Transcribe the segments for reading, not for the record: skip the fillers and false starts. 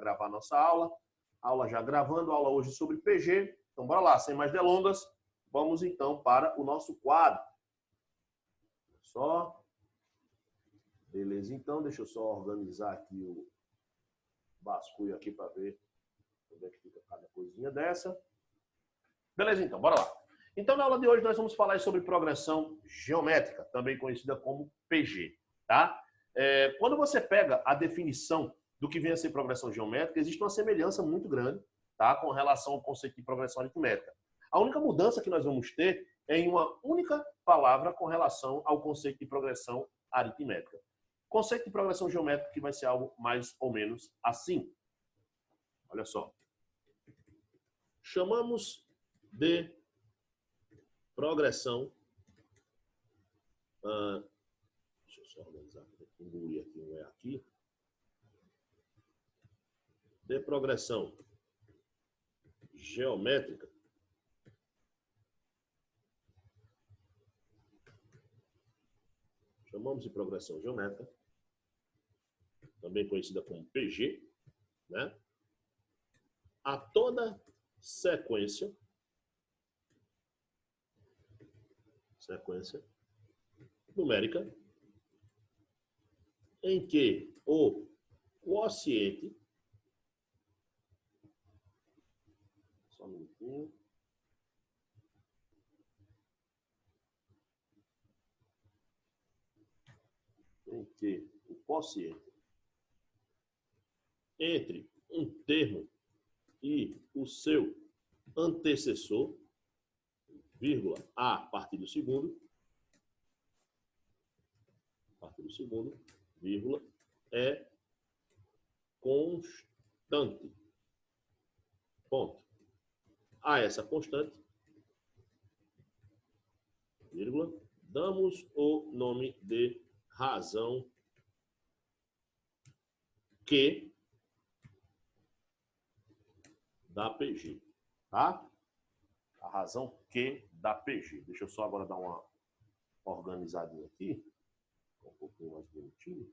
gravar a nossa aula. Aula já gravando, aula hoje sobre PG. Então, bora lá, sem mais delongas, vamos então para o nosso quadro. Só. Beleza, então, deixa eu só organizar aqui o basculho aqui para ver onde é que fica cada coisinha dessa. Beleza, então, bora lá. Então, na aula de hoje, nós vamos falar sobre progressão geométrica, também conhecida como PG, tá? Quando você pega a definição do que vem a ser progressão geométrica, existe uma semelhança muito grande, tá, com relação ao conceito de progressão aritmética. A única mudança que nós vamos ter é em uma única palavra com relação ao conceito de progressão aritmética. O conceito de progressão geométrica que vai ser algo mais ou menos assim. Olha só. Chamamos de progressão. Deixa eu só organizar, engolir aqui um aqui. De progressão geométrica. Chamamos de progressão geométrica, também conhecida como PG, né? A toda sequência numérica em que o quociente, só um minutinho, em que o quociente entre um termo e o seu antecessor, vírgula, a partir do segundo, vírgula, é constante. Ponto. A essa constante, vírgula, damos o nome de razão Q da PG, tá? A razão Q da PG. Deixa eu só agora dar uma organizadinha aqui, um pouquinho mais bonitinho.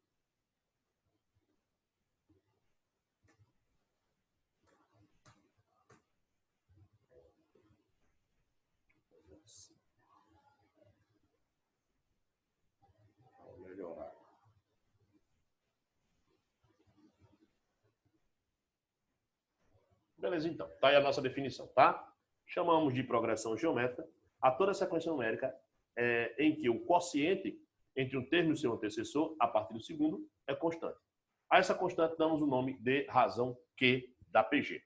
Vou melhorar. Beleza, então. Tá aí a nossa definição, tá? Chamamos de progressão geométrica a toda sequência numérica em que o quociente entre um termo e o seu antecessor, a partir do segundo, é constante. A essa constante damos o nome de razão Q da PG.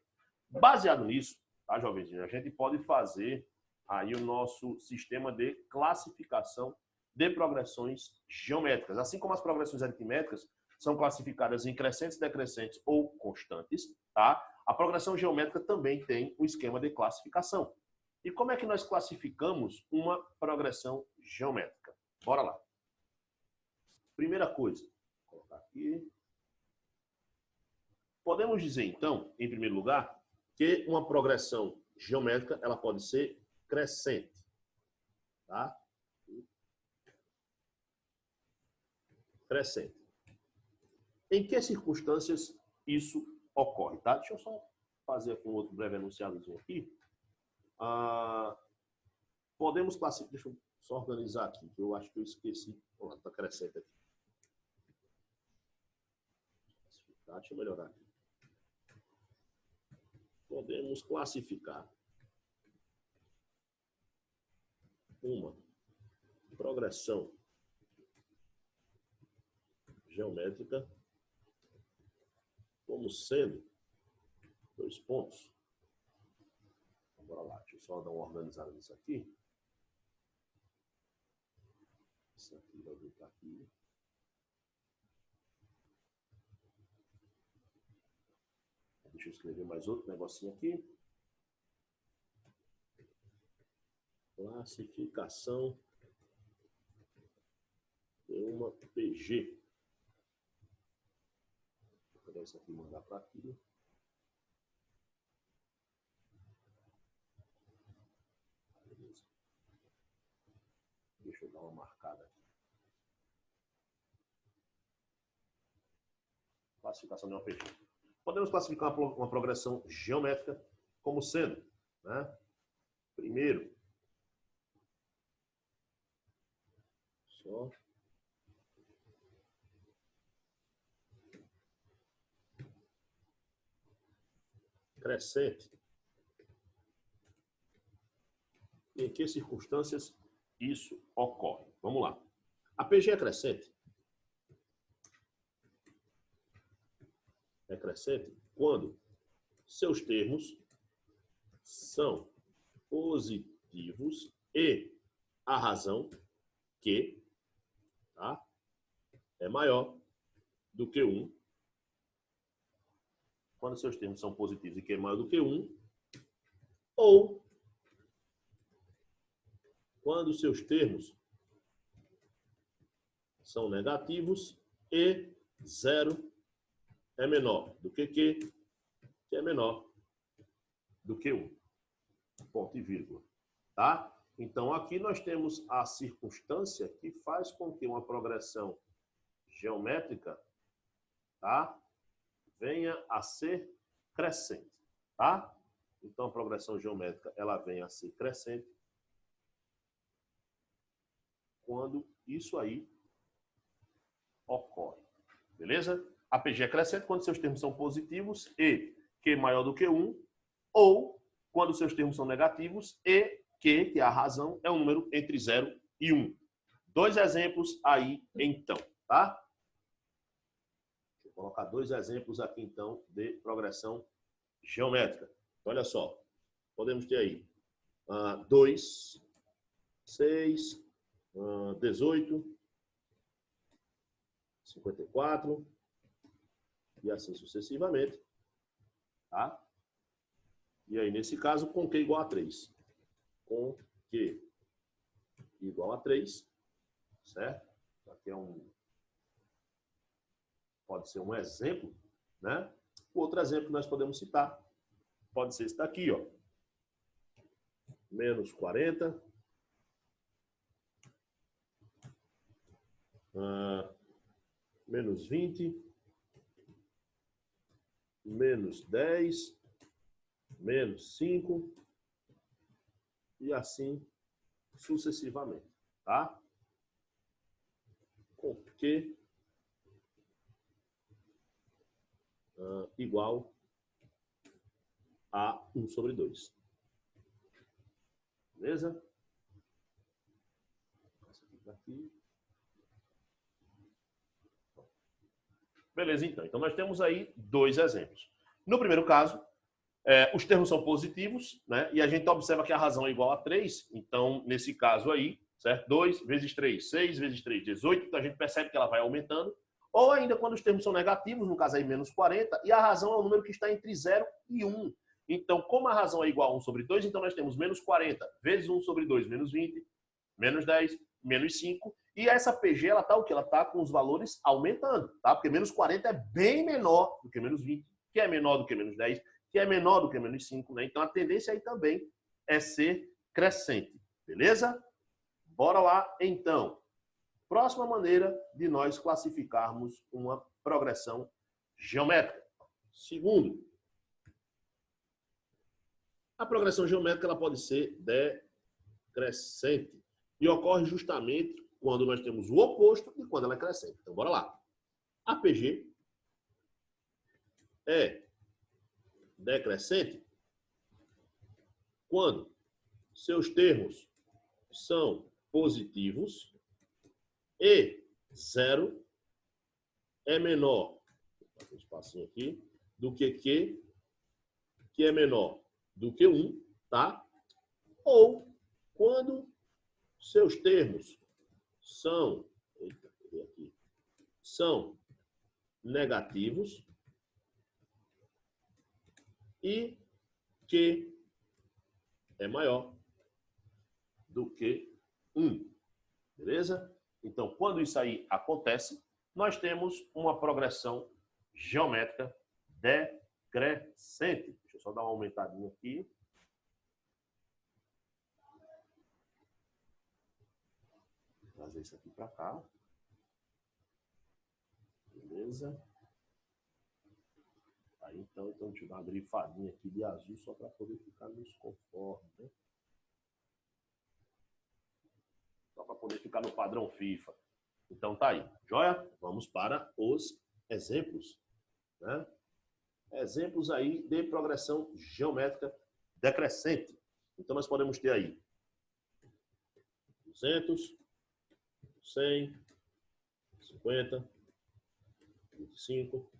Baseado nisso, tá, jovenzinho, a gente pode fazer aí o nosso sistema de classificação de progressões geométricas. Assim como as progressões aritméticas são classificadas em crescentes, decrescentes ou constantes, tá? A progressão geométrica também tem um esquema de classificação. E como é que nós classificamos uma progressão geométrica? Bora lá. Primeira coisa, vou colocar aqui. Podemos dizer, então, em primeiro lugar, que uma progressão geométrica ela pode ser crescente. Tá? Crescente. Em que circunstâncias isso ocorre? Tá? Deixa eu só fazer aqui um outro breve enunciadozinho aqui. Podemos classificar, deixa eu só organizar aqui, que eu acho que eu esqueci. Olha, está crescente aqui. Deixa eu melhorar aqui. Podemos classificar uma progressão geométrica como sendo dois pontos. Bora lá, deixa eu só dar uma organizada nisso aqui. Isso aqui vai vir para aqui. Deixa eu escrever mais outro negocinho aqui. Classificação de uma PG. Vou pegar isso aqui e mandar para aqui. Beleza. Deixa eu dar uma marcada aqui. Classificação de uma PG. Podemos classificar uma progressão geométrica como sendo, né? Primeiro, só crescente. Em que circunstâncias isso ocorre? Vamos lá. A PG é crescente. É crescente quando seus termos são positivos e a razão Q, tá, é maior do que 1. Quando seus termos são positivos e Q é maior do que 1, ou quando seus termos são negativos e 0 é menor do que Q, que é menor do que 1. Ponto e vírgula. Tá? Então, aqui nós temos a circunstância que faz com que uma progressão geométrica, tá, venha a ser crescente. Tá? Então, a progressão geométrica ela vem a ser crescente quando isso aí ocorre. Beleza? A PG é crescente quando seus termos são positivos e Q maior do que 1, ou quando seus termos são negativos e Q, que é a razão, é um número entre 0 e 1. Dois exemplos aí, então, tá? Deixa eu colocar dois exemplos aqui, então, de progressão geométrica. Olha só, podemos ter aí 2, 6, 18, 54, e assim sucessivamente, tá? E aí, nesse caso, com Q igual a 3. Com Q igual a 3, certo? Aqui é pode ser um exemplo, né? O outro exemplo que nós podemos citar pode ser esse daqui, ó. Menos 40. Menos 20. Menos 10. Menos 5. E assim sucessivamente, tá? Com Q igual a 1 sobre 2. Beleza? Aqui. Beleza, então. Então, nós temos aí dois exemplos. No primeiro caso, os termos são positivos, né? E a gente observa que a razão é igual a 3. Então, nesse caso aí, certo? 2 vezes 3, 6 vezes 3, 18. Então, a gente percebe que ela vai aumentando. Ou ainda quando os termos são negativos, no caso aí menos 40, e a razão é um número que está entre 0 e 1. Então, como a razão é igual a 1 sobre 2, então nós temos menos 40 vezes 1 sobre 2, menos 20, menos 10, menos 5. E essa PG, ela está o quê? Ela está com os valores aumentando, tá? Porque menos 40 é bem menor do que menos 20, que é menor do que menos 10, que é menor do que menos 5, né? Então, a tendência aí também é ser crescente, beleza? Bora lá, então. Próxima maneira de nós classificarmos uma progressão geométrica. Segundo, a progressão geométrica ela pode ser decrescente e ocorre justamente quando nós temos o oposto e quando ela é crescente. Então, bora lá. A PG é decrescente quando seus termos são positivos e 0 é menor, um espacinho aqui, do que Q, que é menor do que 1, tá? Ou quando seus termos são, são negativos e Q é maior do que 1, beleza? Então, quando isso aí acontece, nós temos uma progressão geométrica decrescente. Deixa eu só dar uma aumentadinha aqui. Vou trazer isso aqui para cá. Beleza? Aí, então, deixa eu dar uma grifadinha aqui de azul só para poder ficar nos conformes, né? Só para poder ficar no padrão FIFA. Então, tá aí. Joia? Vamos para os exemplos, né? Exemplos aí de progressão geométrica decrescente. Então, nós podemos ter aí 200, 100, 50, 25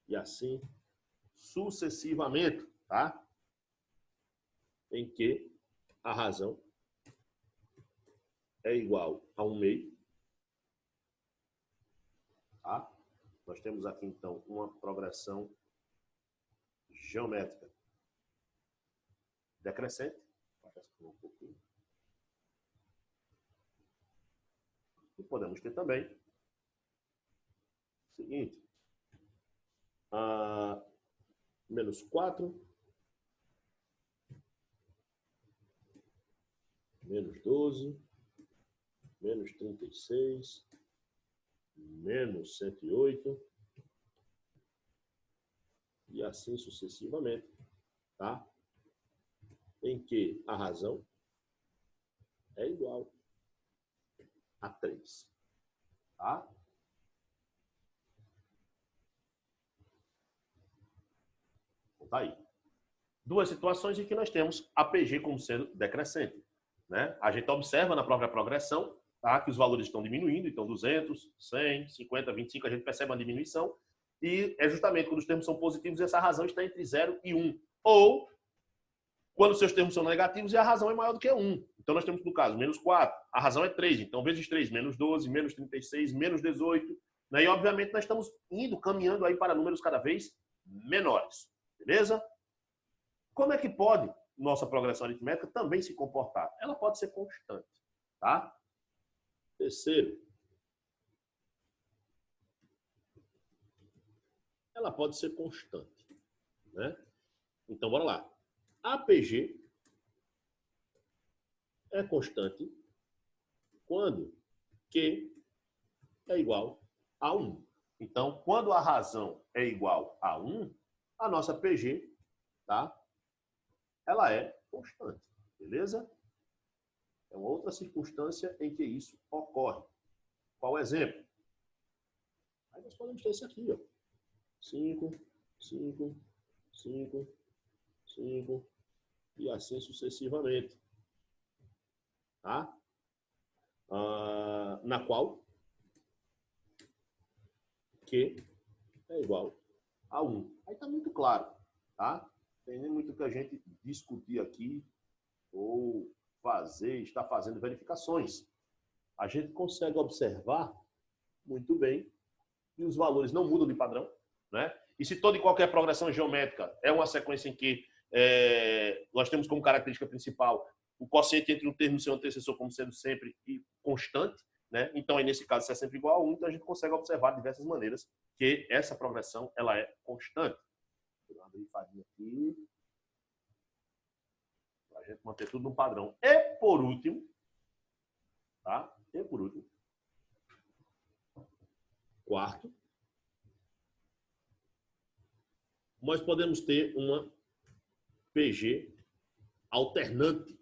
e assim sucessivamente, tá? Em que a razão é igual a 1/2, tá? Nós temos aqui, então, uma progressão geométrica decrescente. Um pouquinho. E podemos ter também o seguinte, menos 4, menos 12, menos 36, menos 108, e assim sucessivamente, tá? Em que a razão é igual a 3, tá? Então, tá aí. Duas situações em que nós temos a PG como sendo decrescente, né? A gente observa na própria progressão, tá, que os valores estão diminuindo, então 200, 100, 50, 25, a gente percebe uma diminuição, e é justamente quando os termos são positivos, essa razão está entre 0 e 1. Ou quando seus termos são negativos e a razão é maior do que 1. Então nós temos, no caso, menos 4, a razão é 3, então vezes 3, menos 12, menos 36, menos 18, né? E obviamente nós estamos caminhando aí para números cada vez menores, beleza? Como é que pode nossa progressão aritmética também se comportar? Ela pode ser constante, tá? Terceiro, ela pode ser constante, né? Então, bora lá. A PG é constante quando Q é igual a 1. Então, quando a razão é igual a 1, a nossa PG, tá? Ela é constante, beleza? É uma outra circunstância em que isso ocorre. Qual o exemplo? Aí nós podemos ter esse aqui, ó. 5, 5, 5, 5 e assim sucessivamente. Tá? Na qual Q é igual a 1. Aí está muito claro, tá? Tem nem muito que a gente discutir aqui ou estar fazendo verificações. A gente consegue observar muito bem e os valores não mudam de padrão, né? E se toda e qualquer progressão geométrica é uma sequência em que nós temos como característica principal o quociente entre um termo e seu antecessor como sendo sempre constante, né? Então, aí, nesse caso, se é sempre igual a 1, então a gente consegue observar de diversas maneiras que essa progressão ela é constante. Vou dar uma grifadinha aqui para a gente manter tudo no padrão. E por último, tá? E por último, quarto, nós podemos ter uma PG alternante.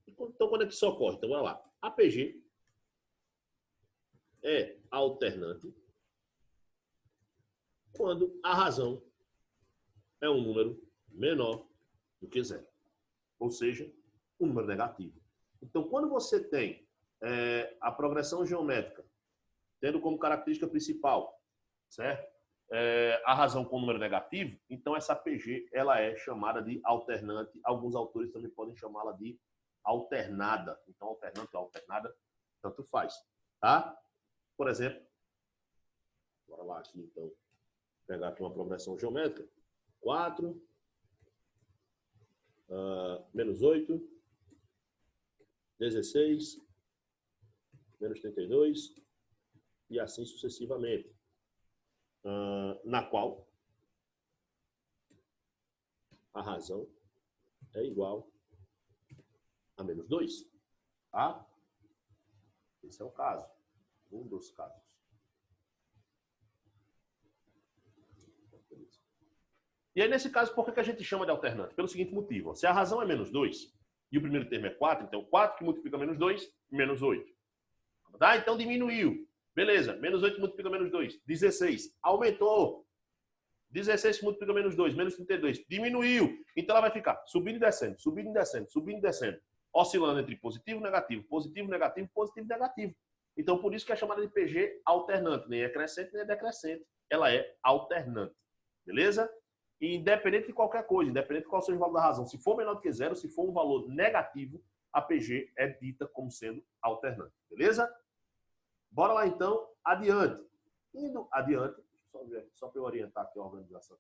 Então, quando é que isso ocorre? Então, olha lá. A PG é alternante quando a razão é um número menor do que 0. Ou seja, um número negativo. Então, quando você tem a progressão geométrica tendo como característica principal, certo? A razão com número negativo, então essa PG ela é chamada de alternante. Alguns autores também podem chamá-la de alternada. Então, alternante ou alternada, tanto faz. Tá? Por exemplo, bora lá aqui, então, pegar aqui uma progressão geométrica. 4, menos 8, 16, menos 32, e assim sucessivamente. Na qual a razão é igual a menos 2. Tá? Esse é o caso. Um dos casos. E aí, nesse caso, por que a gente chama de alternante? Pelo seguinte motivo. Ó, se a razão é menos 2 e o primeiro termo é 4, então 4 que multiplica menos 2, menos 8. Tá? Então diminuiu. Beleza, menos 8 multiplica menos 2, 16. Aumentou. 16 multiplica menos 2, menos 32. Diminuiu. Então ela vai ficar subindo e descendo, subindo e descendo, subindo e descendo. Oscilando entre positivo, negativo, positivo, negativo, positivo, negativo. Então por isso que é chamada de PG alternante. Nem é crescente, nem é decrescente. Ela é alternante. Beleza? E independente de qualquer coisa, independente de qual seja o valor da razão, se for menor do que zero, se for um valor negativo, a PG é dita como sendo alternante. Beleza? Bora lá então, adiante. Indo adiante, só para eu orientar aqui a organização.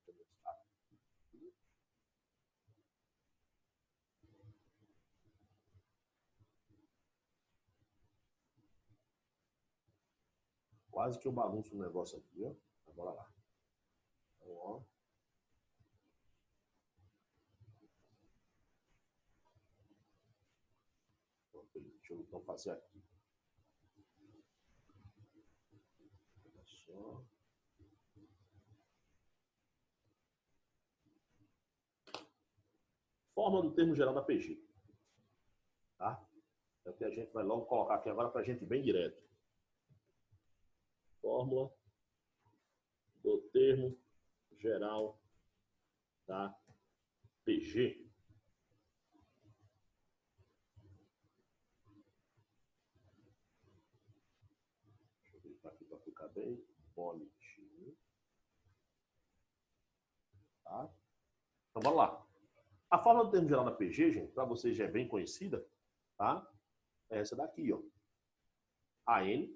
Quase que eu bagunço o negócio aqui, ó. Então, bora lá. Então, ó. Deixa eu então fazer aqui. Olha só. Fórmula do termo geral da PG. Tá? É o que a gente vai logo colocar aqui agora para a gente ir bem direto. Fórmula do termo geral da PG. Deixa eu clicar aqui para ficar bem bonitinho. Tá? Então, bora lá. A fórmula do termo geral da PG, gente, para vocês já é bem conhecida, tá? É essa daqui, ó. AN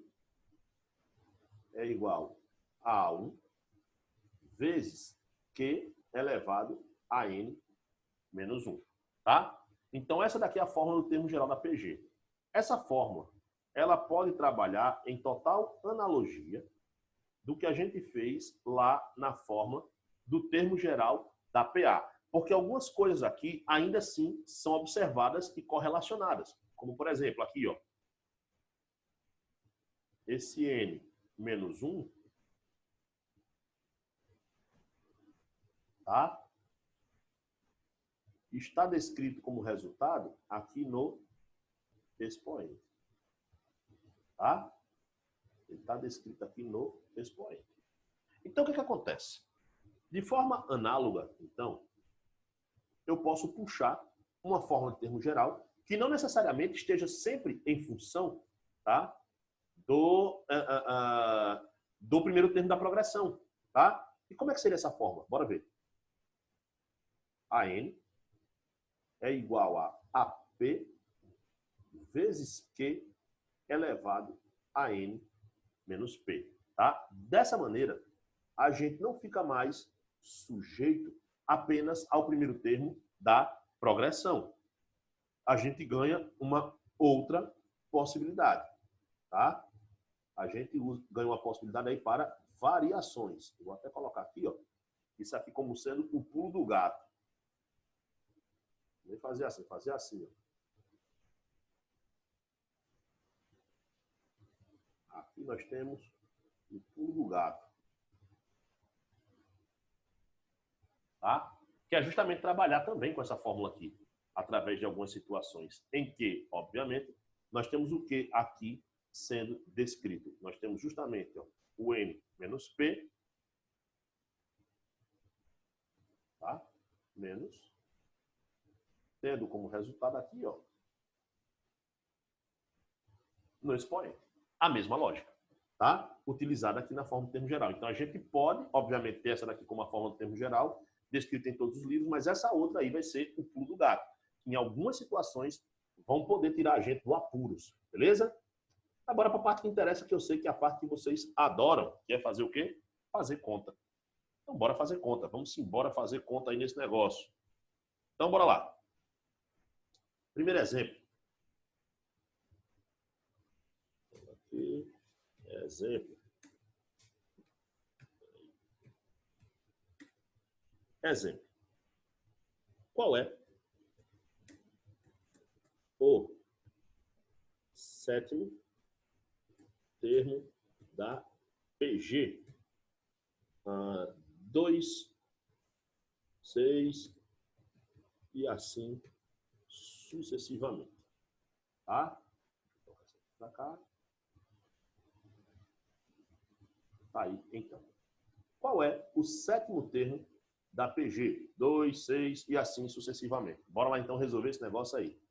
é igual a 1 vezes Q elevado a N menos 1, tá? Então, essa daqui é a fórmula do termo geral da PG. Essa fórmula, ela pode trabalhar em total analogia do que a gente fez lá na forma do termo geral da PA. Porque algumas coisas aqui, ainda assim, são observadas e correlacionadas. Como, por exemplo, aqui, ó. Esse N menos 1, tá? Está descrito como resultado aqui no expoente. Tá? Ele está descrito aqui no expoente. Então, o que acontece? De forma análoga, então, eu posso puxar uma fórmula de termo geral que não necessariamente esteja sempre em função, tá, do primeiro termo da progressão. Tá? E como é que seria essa fórmula? Bora ver. AN é igual a AP vezes Q elevado a N menos P. Tá? Dessa maneira, a gente não fica mais sujeito apenas ao primeiro termo da progressão. A gente ganha uma outra possibilidade. Tá? A gente ganha uma possibilidade aí para variações. Eu vou até colocar aqui, ó, isso aqui como sendo o pulo do gato. Vou fazer assim, ó. Aqui nós temos o pulo do gato. Tá? Que é justamente trabalhar também com essa fórmula aqui, através de algumas situações em que, obviamente, nós temos o que aqui sendo descrito. Nós temos justamente, ó, o N menos P, tá? Menos, tendo como resultado aqui, ó, no expoente. A mesma lógica, tá? Utilizada aqui na fórmula do termo geral. Então, a gente pode, obviamente, ter essa daqui como a fórmula do termo geral, descrita em todos os livros, mas essa outra aí vai ser o pulo do gato. Em algumas situações, vão poder tirar a gente do apuros, beleza? Agora, para a parte que interessa, que eu sei que é a parte que vocês adoram, que é fazer o quê? Fazer conta. Então, bora fazer conta. Vamos embora fazer conta aí nesse negócio. Então, bora lá. Primeiro exemplo. Aqui, exemplo. Exemplo. Qual é o sétimo termo da PG? 2 6 e assim sucessivamente. Tá? Para cá. Tá aí, então. Qual é o sétimo termo da PG? 2, 6 e assim sucessivamente. Bora lá, então, resolver esse negócio aí.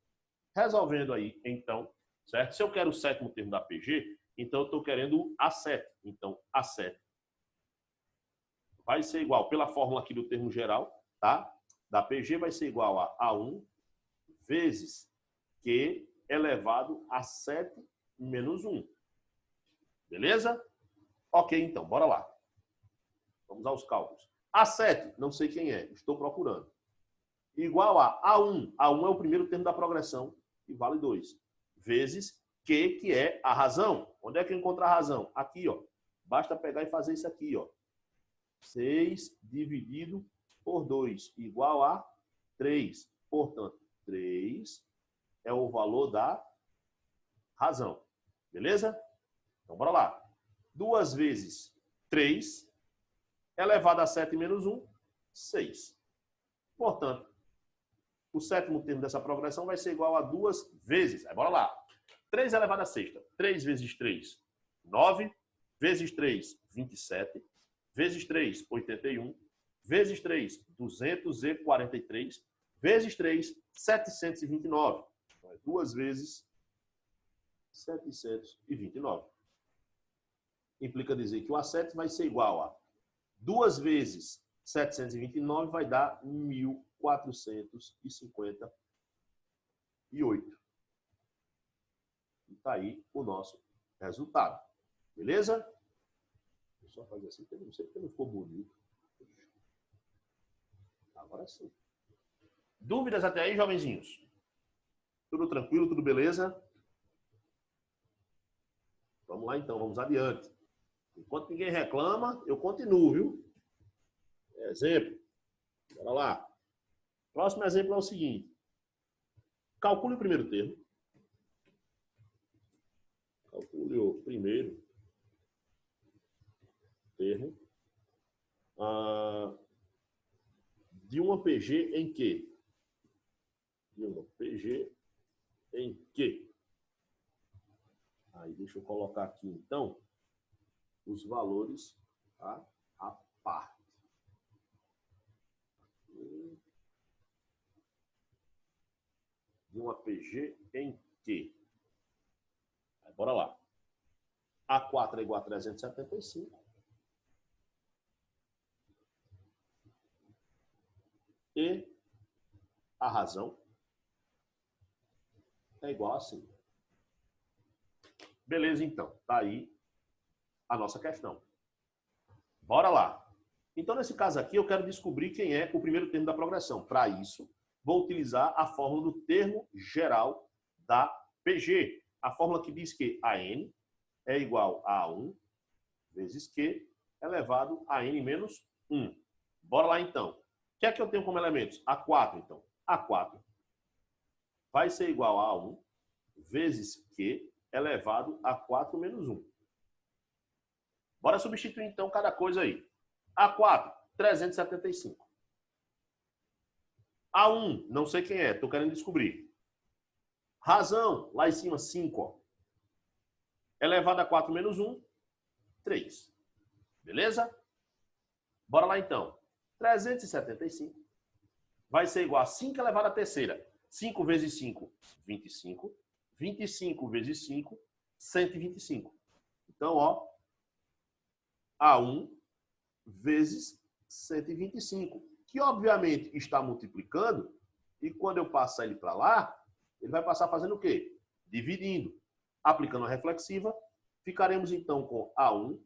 Resolvendo aí, então, certo? Se eu quero o sétimo termo da PG, então eu estou querendo A7. Então, A7 vai ser igual, pela fórmula aqui do termo geral, tá? Da PG vai ser igual a A1 vezes Q elevado a 7 menos 1. Beleza? Ok, então, bora lá. Vamos aos cálculos. A7, não sei quem é, estou procurando. Igual a A1. A1 é o primeiro termo da progressão, que vale 2. Vezes Q, que é a razão. Onde é que eu encontro a razão? Aqui, ó. Basta pegar e fazer isso aqui, ó. 6 dividido por 2, igual a 3. Portanto, 3 é o valor da razão. Beleza? Então, bora lá. 2 vezes 3 elevado a 7 menos 1, 6. Portanto, o sétimo termo dessa progressão vai ser igual a 2 vezes. Aí, bora lá. 3 elevado a sexta. 3 vezes 3, 9. Vezes 3, 27. Vezes 3, 81. Vezes 3, 243. Vezes 3, 729. Então, é 2 vezes 729. Implica dizer que o A7 vai ser igual a 2 vezes 729 vai dar 1.458. E tá aí o nosso resultado. Beleza? Vou só fazer assim, porque eu não sei porque não ficou bonito. Agora sim. Dúvidas até aí, jovenzinhos? Tudo tranquilo, tudo beleza? Vamos lá então, vamos adiante. Enquanto ninguém reclama, eu continuo, viu? Exemplo. Bora lá. Próximo exemplo é o seguinte. Calcule o primeiro termo. Calcule o primeiro termo de uma PG em que? De uma PG em que? Aí deixa eu colocar aqui então os valores, tá? A parte. De uma PG em que? Aí, bora lá. A4 é igual a 375. E a razão é igual a 5. Beleza, então. Tá aí a nossa questão. Bora lá. Então, nesse caso aqui, eu quero descobrir quem é o primeiro termo da progressão. Para isso, vou utilizar a fórmula do termo geral da PG. A fórmula que diz que AN é igual a 1 vezes Q elevado a N menos 1. Bora lá, então. O que é que eu tenho como elementos? A4, então. A4 vai ser igual a 1 vezes Q elevado a 4 menos 1. Bora substituir, então, cada coisa aí. A4, 375. A1, não sei quem é, estou querendo descobrir. Razão, lá em cima, 5. Ó. Elevado a 4 menos 1, 3. Beleza? Bora lá, então. 375 vai ser igual a 5 elevado à terceira. 5 vezes 5, 25. 25 vezes 5, 125. Então, ó, A1 vezes 125, que obviamente está multiplicando, e quando eu passar ele para lá, ele vai passar fazendo o quê? Dividindo. Aplicando a reflexiva, ficaremos então com A1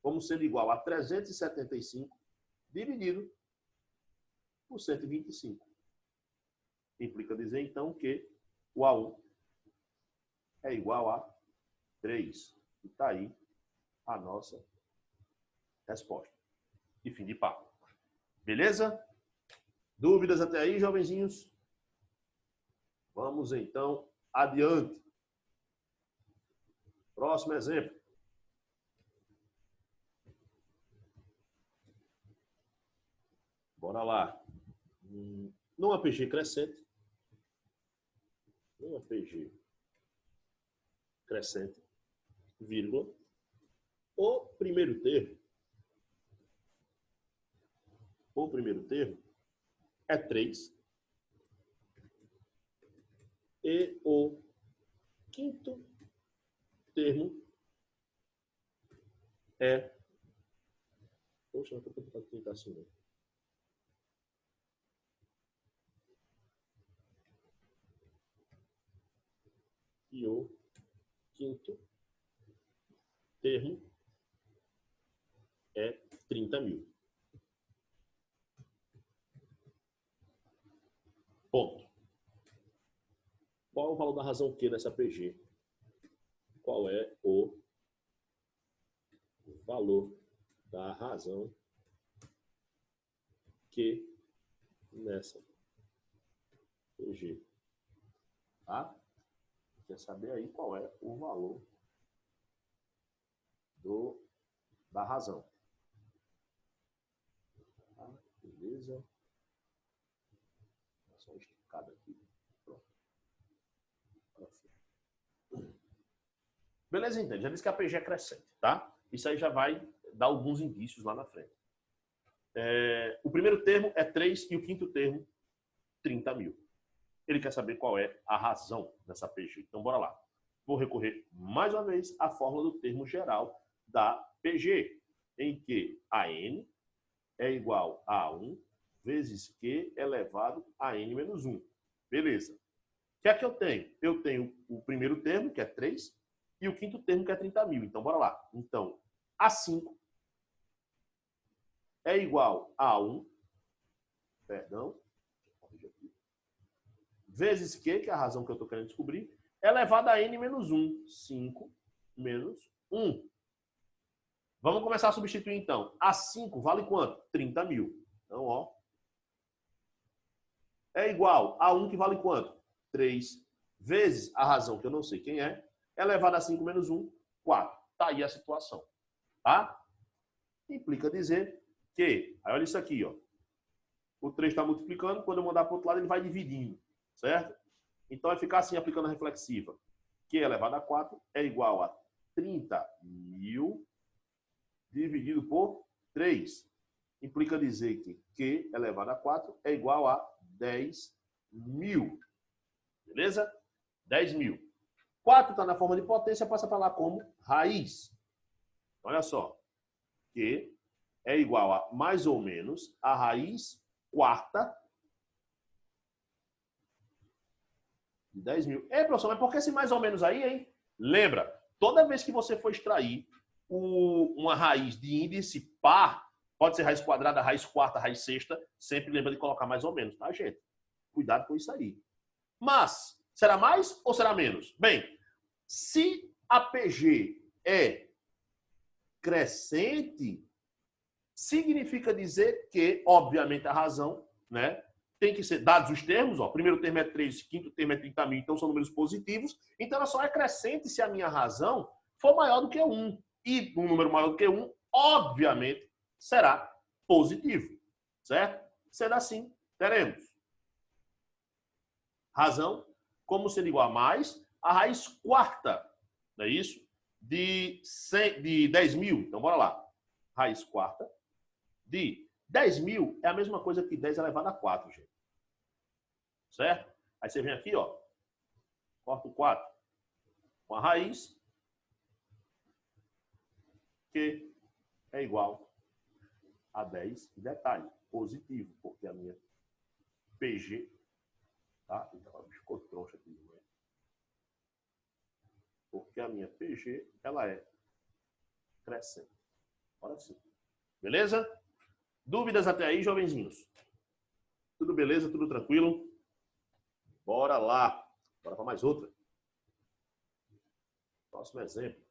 como sendo igual a 375 dividido por 125. Implica dizer então que o A1 é igual a 3. E está aí a nossa resposta. E fim de papo. Beleza? Dúvidas até aí, jovenzinhos? Vamos então adiante. Próximo exemplo. Bora lá. Numa PG crescente. Numa PG crescente, vírgula. O primeiro termo é 3 e o quinto termo é... Poxa, não estou tentando clicar assim, não. E o quinto termo é 30 mil. Ponto. Qual é o valor da razão Q nessa PG? Qual é o valor da razão Q nessa PG? Tá? Quer saber aí qual é o valor da razão. Tá? Beleza? Só uma esticada aqui. Pronto. Beleza, então. Já disse que a PG é crescente, tá? Isso aí já vai dar alguns indícios lá na frente. O primeiro termo é 3 e o quinto termo, 30 mil. Ele quer saber qual é a razão dessa PG. Então, bora lá. Vou recorrer mais uma vez à fórmula do termo geral da PG, em que a N é igual a 1 vezes Q elevado a N menos 1. Beleza. O que é que eu tenho? Eu tenho o primeiro termo, que é 3, e o quinto termo, que é 30 mil. Então, bora lá. Então, A5 é igual a 1, vezes Q, que é a razão que eu estou querendo descobrir, elevado a N menos 1. 5 menos 1. Vamos começar a substituir, então. A5 vale quanto? 30 mil. Então, ó. É igual a 1 que vale quanto? 3 vezes a razão, que eu não sei quem é, elevado a 5 menos 1, 4. Tá aí a situação. Tá? Implica dizer que, aí olha isso aqui, ó. O 3 está multiplicando, quando eu mandar para o outro lado, ele vai dividindo. Certo? Então, vai ficar assim, aplicando a reflexiva. Q elevado a 4 é igual a 30 mil dividido por 3. Implica dizer que Q elevado a 4 é igual a 10 mil. Beleza? 10 mil. 4 está na forma de potência, passa para lá como raiz. Olha só. Q é igual a mais ou menos a raiz quarta de 10 mil. Ei, professor, mas por que esse mais ou menos aí, hein? Lembra, toda vez que você for extrair uma raiz de índice par, pode ser raiz quadrada, raiz quarta, raiz sexta, sempre lembra de colocar mais ou menos, tá, gente? Cuidado com isso aí. Mas, será mais ou será menos? Bem, se a PG é crescente, significa dizer que, obviamente, a razão, né, tem que ser, dados os termos, ó, primeiro termo é 3, quinto termo é 30 mil, então são números positivos, então ela só é crescente se a minha razão for maior do que 1. E um número maior do que 1, obviamente, será positivo, certo? Sendo assim, teremos razão como sendo igual a mais a raiz quarta, não é isso? De 10 mil, então bora lá. Raiz quarta de 10 mil é a mesma coisa que 10 elevado a 4, gente. Certo? Aí você vem aqui, ó, corta o 4 com a raiz, que é igual a 10. Detalhe, positivo, porque a minha PG, tá? Então, ficou troncha aqui, né? Porque a minha PG, ela é crescente. Olha assim. Beleza? Dúvidas até aí, jovenzinhos? Tudo beleza? Tudo tranquilo? Bora lá. Bora para mais outra. Próximo exemplo.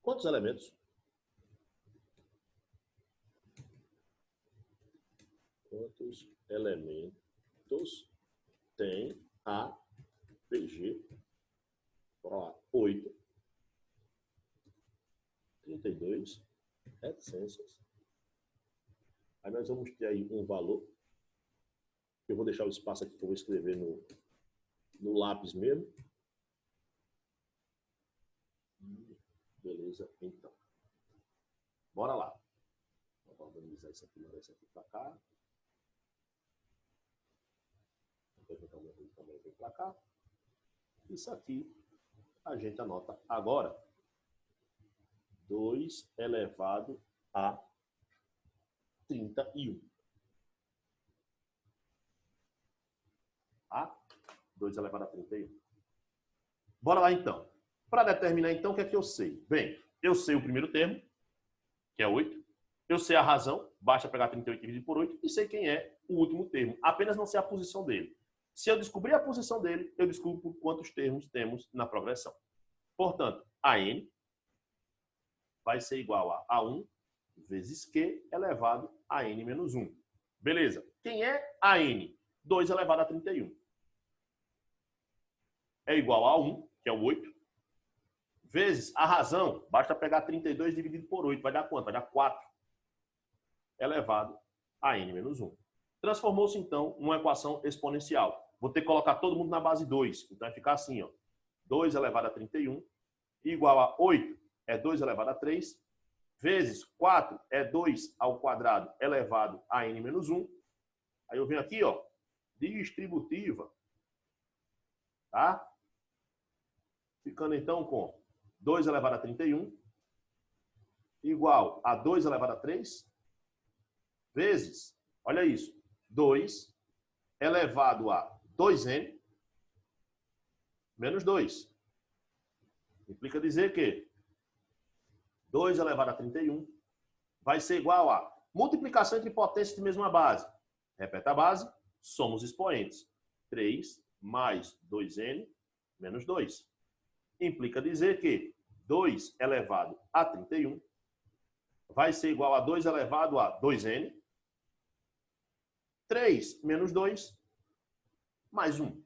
Quantos elementos? Quantos elementos tem a PG? Bora lá. 8. 32 reticências. Aí nós vamos ter aí um valor. Eu vou deixar o espaço aqui que eu vou escrever no lápis mesmo. Beleza, então. Bora lá. Vou organizar isso aqui, mandar isso aqui para cá. Também vem para cá. Isso aqui a gente anota agora. 2 elevado a 31. Tá? 2 elevado a 31. Bora lá, então. Para determinar, então, o que é que eu sei? Bem, eu sei o primeiro termo, que é 8. Eu sei a razão, basta pegar 38 dividido por 8, e sei quem é o último termo. Apenas não sei a posição dele. Se eu descobrir a posição dele, eu descubro por quantos termos temos na progressão. Portanto, a n vai ser igual a 1 vezes q elevado a n menos 1. Beleza. Quem é a n? 2 elevado a 31. É igual a 1, que é o 8, vezes a razão, basta pegar 32 dividido por 8, vai dar quanto? Vai dar 4 elevado a n menos 1. Transformou-se, então, numa equação exponencial. Vou ter que colocar todo mundo na base 2. Então, vai ficar assim, ó. 2 elevado a 31 igual a 8 é 2 elevado a 3, vezes 4 é 2 ao quadrado elevado a n menos 1. Aí eu venho aqui, ó, distributiva. Tá? Ficando, então, com 2 elevado a 31 igual a 2 elevado a 3, vezes, olha isso, 2 elevado a 2n menos 2. Implica dizer que 2 elevado a 31 vai ser igual a multiplicação entre potências de mesma base. Repete a base, somos expoentes. 3 mais 2n menos 2. Implica dizer que 2 elevado a 31 vai ser igual a 2 elevado a 2n, 3 menos 2, mais 1.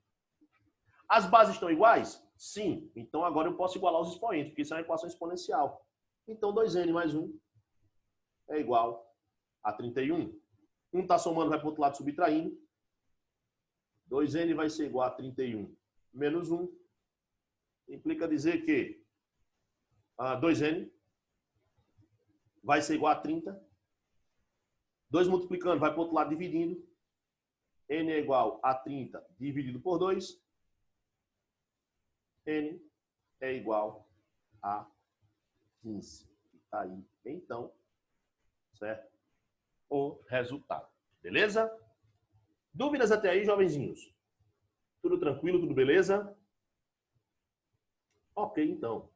As bases estão iguais? Sim. Então agora eu posso igualar os expoentes, porque isso é uma equação exponencial. Então 2n mais 1 é igual a 31. 1 está somando, vai para o outro lado subtraindo. 2n vai ser igual a 31 menos 1. Implica dizer que 2n vai ser igual a 30. 2 multiplicando, vai para o outro lado dividindo. N é igual a 30 dividido por 2. N é igual a 15. Está aí, então, certo? O resultado. Beleza? Dúvidas até aí, jovenzinhos? Tudo tranquilo, tudo beleza? Ok, então.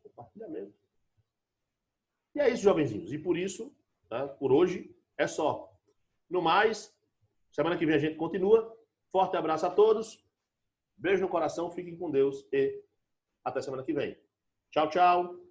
Compartilhamento. E é isso, jovenzinhos. E por isso, tá, por hoje, é só. No mais, semana que vem a gente continua. Forte abraço a todos. Beijo no coração, fiquem com Deus e até semana que vem. Tchau, tchau.